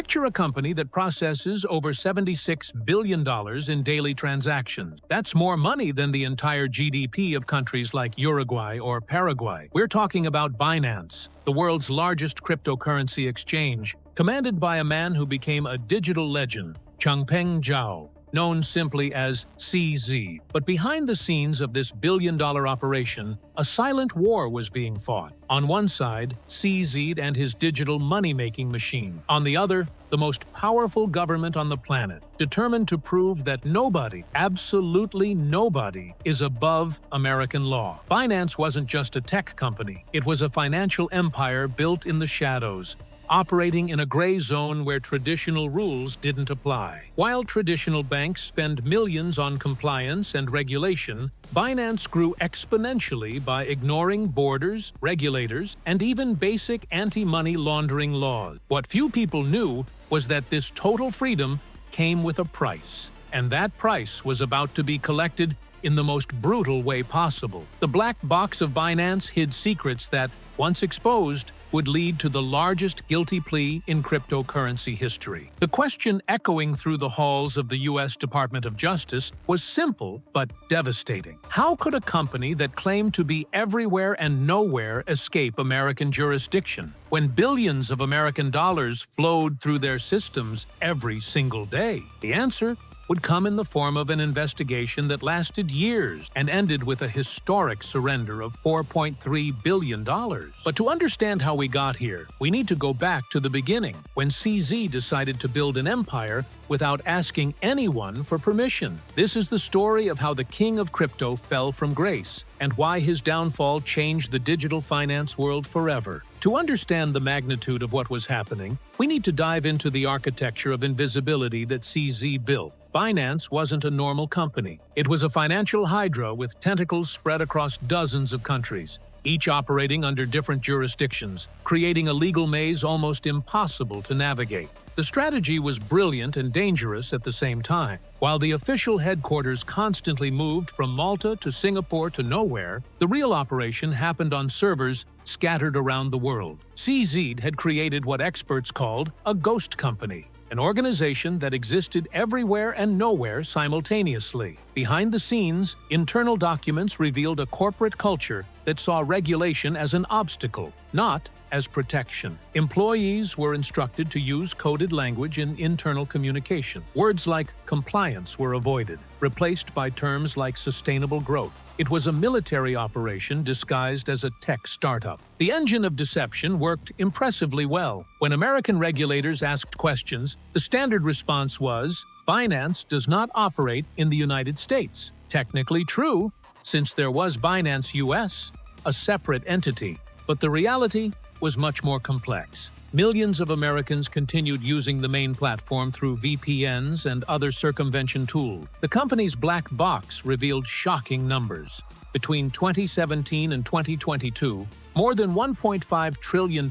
Picture a company that processes over $76 billion in daily transactions. That's more money than the entire GDP of countries like Uruguay or Paraguay. We're talking about Binance, the world's largest cryptocurrency exchange, commanded by a man who became a digital legend, Changpeng Zhao, known simply as CZ. But behind the scenes of this billion-dollar operation, a silent war was being fought. On one side, CZ and his digital money-making machine. On the other, the most powerful government on the planet, determined to prove that nobody, absolutely nobody, is above American law. Binance wasn't just a tech company. It was a financial empire built in the shadows, operating in a gray zone where traditional rules didn't apply. While traditional banks spend millions on compliance and regulation, Binance grew exponentially by ignoring borders, regulators, and even basic anti-money laundering laws. What few people knew was that this total freedom came with a price, and that price was about to be collected in the most brutal way possible. The black box of Binance hid secrets that, once exposed, would lead to the largest guilty plea in cryptocurrency history. The question echoing through the halls of the U.S. Department of Justice was simple but devastating. How could a company that claimed to be everywhere and nowhere escape American jurisdiction, when billions of American dollars flowed through their systems every single day? The answer would come in the form of an investigation that lasted years and ended with a historic surrender of $4.3 billion. But to understand how we got here, we need to go back to the beginning, when CZ decided to build an empire without asking anyone for permission. This is the story of how the king of crypto fell from grace, and why his downfall changed the digital finance world forever. To understand the magnitude of what was happening, we need to dive into the architecture of invisibility that CZ built. Binance wasn't a normal company. It was a financial hydra with tentacles spread across dozens of countries, each operating under different jurisdictions, creating a legal maze almost impossible to navigate. The strategy was brilliant and dangerous at the same time. While the official headquarters constantly moved from Malta to Singapore to nowhere, the real operation happened on servers scattered around the world. CZ had created what experts called a ghost company, an organization that existed everywhere and nowhere simultaneously. Behind the scenes, internal documents revealed a corporate culture that saw regulation as an obstacle, not as protection. Employees were instructed to use coded language in internal communication. Words like compliance were avoided, replaced by terms like sustainable growth. It was a military operation disguised as a tech startup. The engine of deception worked impressively well. When American regulators asked questions, the standard response was, "Binance does not operate in the United States." Technically true, since there was Binance US, a separate entity. But the reality was much more complex. Millions of Americans continued using the main platform through VPNs and other circumvention tools. The company's black box revealed shocking numbers. Between 2017 and 2022, more than $1.5 trillion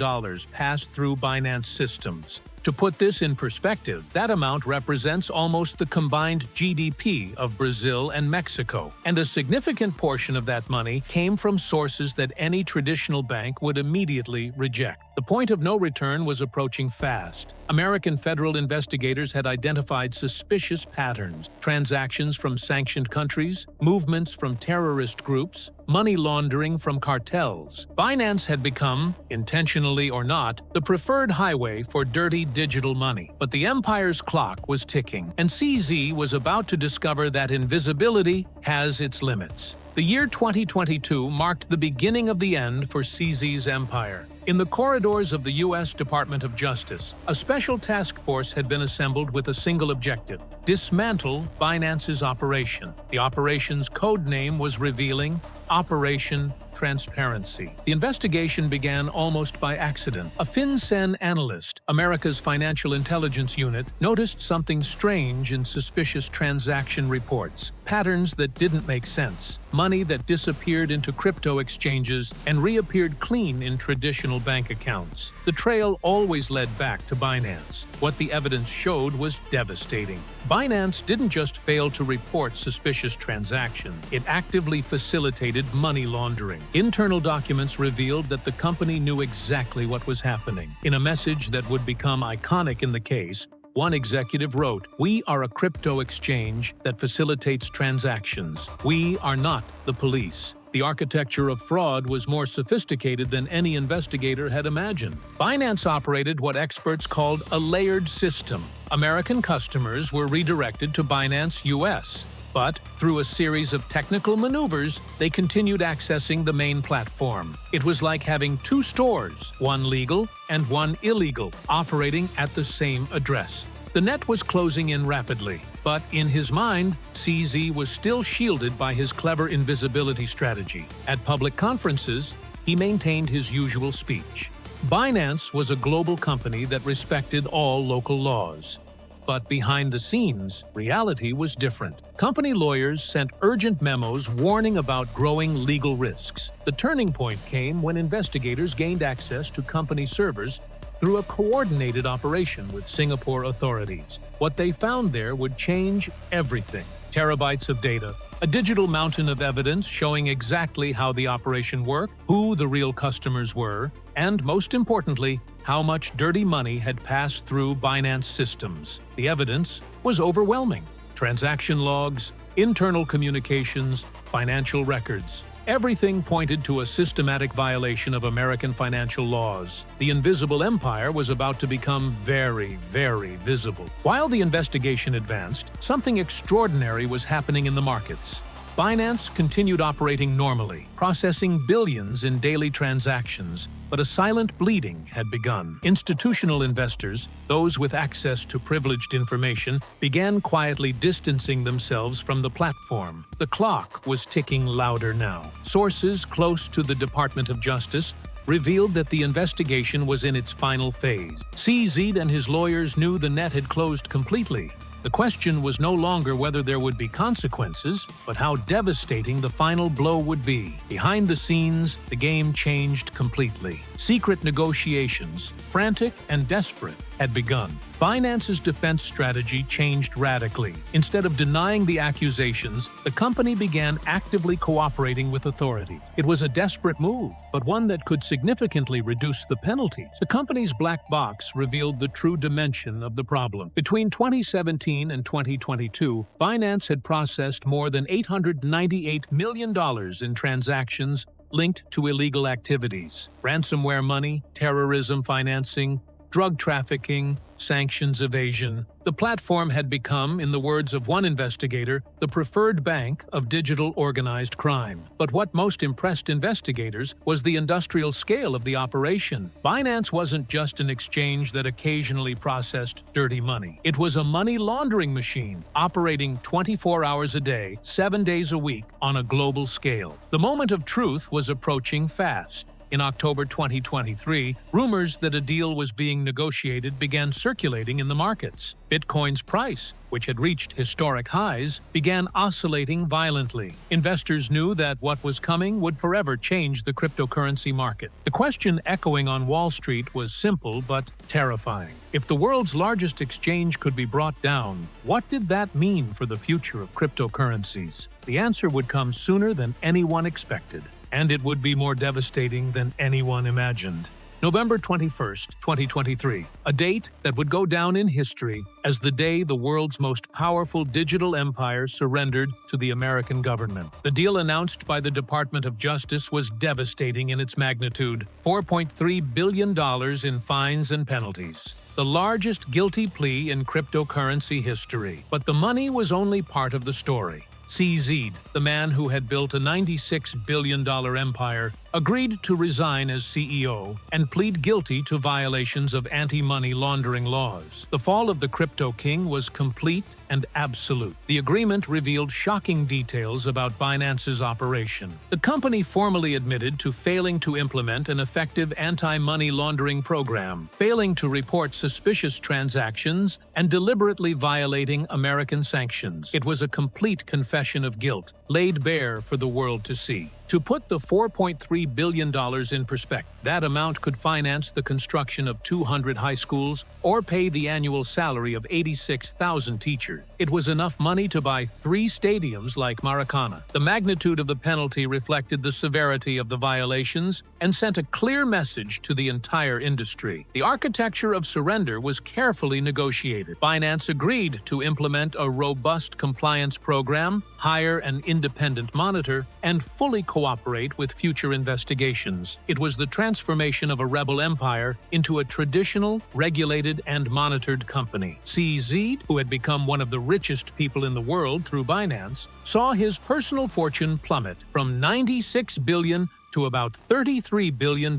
passed through Binance systems. To put this in perspective, that amount represents almost the combined GDP of Brazil and Mexico, and a significant portion of that money came from sources that any traditional bank would immediately reject. The point of no return was approaching fast. American federal investigators had identified suspicious patterns: transactions from sanctioned countries, movements from terrorist groups, money laundering from cartels. Binance had become, intentionally or not, the preferred highway for dirty digital money. But the empire's clock was ticking, and CZ was about to discover that invisibility has its limits. The year 2022 marked the beginning of the end for CZ's empire. In the corridors of the U.S. Department of Justice, a special task force had been assembled with a single objective: dismantle Binance's operation. The operation's code name was revealing: Operation Transparency. The investigation began almost by accident. A FinCEN analyst, America's financial intelligence unit, noticed something strange in suspicious transaction reports. Patterns that didn't make sense. Money that disappeared into crypto exchanges and reappeared clean in traditional bank accounts. The trail always led back to Binance. What the evidence showed was devastating. Binance didn't just fail to report suspicious transactions, it actively facilitated designated money laundering. Internal documents revealed that the company knew exactly what was happening. In a message that would become iconic in the case, one executive wrote, "We are a crypto exchange that facilitates transactions. We are not the police." The architecture of fraud was more sophisticated than any investigator had imagined. Binance operated what experts called a layered system. American customers were redirected to Binance US, but through a series of technical maneuvers, they continued accessing the main platform. It was like having two stores, one legal and one illegal, operating at the same address. The net was closing in rapidly, but in his mind, CZ was still shielded by his clever invisibility strategy. At public conferences, he maintained his usual speech. Binance was a global company that respected all local laws. But behind the scenes, reality was different. Company lawyers sent urgent memos warning about growing legal risks. The turning point came when investigators gained access to company servers through a coordinated operation with Singapore authorities. What they found there would change everything. Terabytes of data, a digital mountain of evidence showing exactly how the operation worked, who the real customers were, and most importantly, how much dirty money had passed through Binance systems. The evidence was overwhelming. Transaction logs, internal communications, financial records. Everything pointed to a systematic violation of American financial laws. The invisible empire was about to become very, very visible. While the investigation advanced, something extraordinary was happening in the markets. Binance continued operating normally, processing billions in daily transactions, but a silent bleeding had begun. Institutional investors, those with access to privileged information, began quietly distancing themselves from the platform. The clock was ticking louder now. Sources close to the Department of Justice revealed that the investigation was in its final phase. CZ and his lawyers knew the net had closed completely. The question was no longer whether there would be consequences, but how devastating the final blow would be. Behind the scenes, the game changed completely. Secret negotiations, frantic and desperate, had begun. Binance's defense strategy changed radically. Instead of denying the accusations, the company began actively cooperating with authorities. It was a desperate move, but one that could significantly reduce the penalties. The company's black box revealed the true dimension of the problem. Between 2017 and 2022, Binance had processed more than $898 million in transactions linked to illegal activities: ransomware money, terrorism financing, drug trafficking, sanctions evasion. The platform had become, in the words of one investigator, the preferred bank of digital organized crime. But what most impressed investigators was the industrial scale of the operation. Binance wasn't just an exchange that occasionally processed dirty money. It was a money laundering machine, operating 24 hours a day, 7 days a week, on a global scale. The moment of truth was approaching fast. In October 2023, rumors that a deal was being negotiated began circulating in the markets. Bitcoin's price, which had reached historic highs, began oscillating violently. Investors knew that what was coming would forever change the cryptocurrency market. The question echoing on Wall Street was simple but terrifying. If the world's largest exchange could be brought down, what did that mean for the future of cryptocurrencies? The answer would come sooner than anyone expected. And it would be more devastating than anyone imagined. November 21st, 2023, a date that would go down in history as the day the world's most powerful digital empire surrendered to the American government. The deal announced by the Department of Justice was devastating in its magnitude: $4.3 billion in fines and penalties. The largest guilty plea in cryptocurrency history. But the money was only part of the story. CZ, the man who had built a $96 billion empire, agreed to resign as CEO and plead guilty to violations of anti-money laundering laws. The fall of the crypto king was complete and absolute. The agreement revealed shocking details about Binance's operation. The company formally admitted to failing to implement an effective anti-money laundering program, failing to report suspicious transactions, and deliberately violating American sanctions. It was a complete confession of guilt, laid bare for the world to see. To put the $4.3 billion in perspective, that amount could finance the construction of 200 high schools or pay the annual salary of 86,000 teachers. It was enough money to buy 3 stadiums like Maracana. The magnitude of the penalty reflected the severity of the violations and sent a clear message to the entire industry. The architecture of surrender was carefully negotiated. Binance agreed to implement a robust compliance program, hire an independent monitor, and fully cooperate with future investigations. It was the transformation of a rebel empire into a traditional, regulated, and monitored company. CZ, who had become one of the richest people in the world through Binance, saw his personal fortune plummet from $96 billion to about $33 billion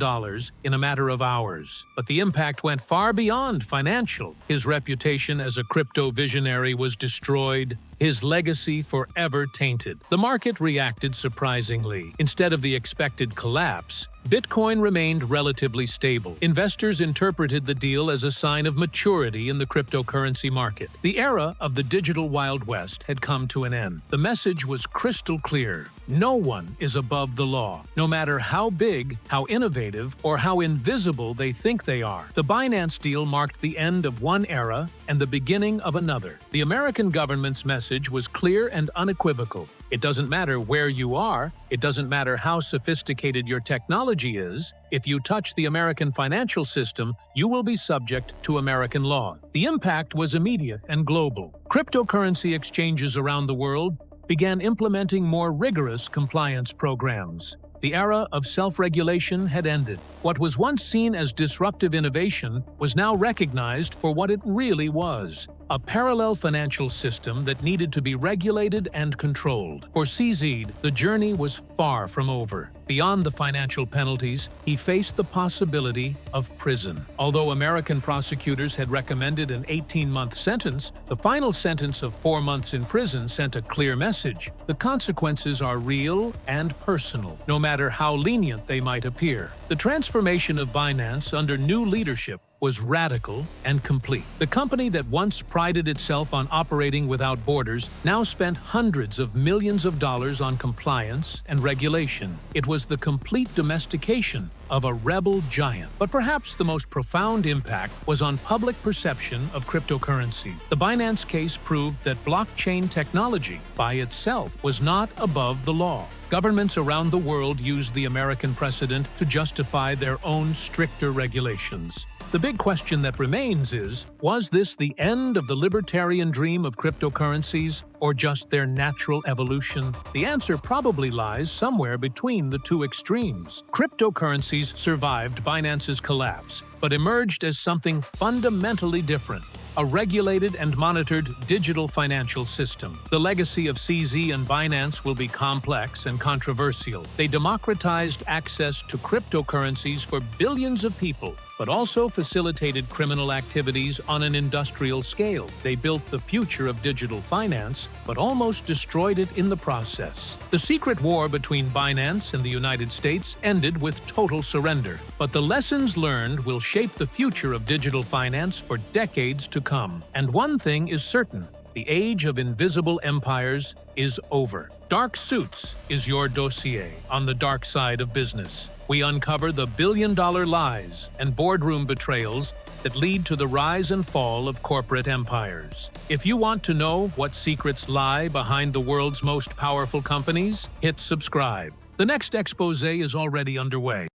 in a matter of hours. But the impact went far beyond financial. His reputation as a crypto visionary was destroyed, his legacy forever tainted. The market reacted surprisingly. Instead of the expected collapse, Bitcoin remained relatively stable. Investors interpreted the deal as a sign of maturity in the cryptocurrency market. The era of the digital Wild West had come to an end. The message was crystal clear. No one is above the law, no matter how big, how innovative, or how invisible they think they are. The Binance deal marked the end of one era and the beginning of another. The American government's message was clear and unequivocal. It doesn't matter where you are, it doesn't matter how sophisticated your technology is, if you touch the American financial system, you will be subject to American law. The impact was immediate and global. Cryptocurrency exchanges around the world began implementing more rigorous compliance programs. The era of self-regulation had ended. What was once seen as disruptive innovation was now recognized for what it really was: a parallel financial system that needed to be regulated and controlled. For CZ, the journey was far from over. Beyond the financial penalties, he faced the possibility of prison. Although American prosecutors had recommended an 18-month sentence, the final sentence of 4 months in prison sent a clear message. The consequences are real and personal, no matter how lenient they might appear. The transformation of Binance under new leadership was radical and complete. The company that once prided itself on operating without borders now spent hundreds of millions of dollars on compliance and regulation. It was the complete domestication of a rebel giant. But perhaps the most profound impact was on public perception of cryptocurrency. The Binance case proved that blockchain technology by itself was not above the law. Governments around the world used the American precedent to justify their own stricter regulations. The big question that remains is, was this the end of the libertarian dream of cryptocurrencies, or just their natural evolution? The answer probably lies somewhere between the two extremes. Cryptocurrencies survived Binance's collapse, but emerged as something fundamentally different: a regulated and monitored digital financial system. The legacy of CZ and Binance will be complex and controversial. They democratized access to cryptocurrencies for billions of people, but also facilitated criminal activities on an industrial scale. They built the future of digital finance, but almost destroyed it in the process. The secret war between Binance and the United States ended with total surrender, but the lessons learned will shape the future of digital finance for decades to come. And one thing is certain: the age of invisible empires is over. Dark Suits is your dossier on the dark side of business. We uncover the billion-dollar lies and boardroom betrayals that lead to the rise and fall of corporate empires. If you want to know what secrets lie behind the world's most powerful companies, hit subscribe. The next exposé is already underway.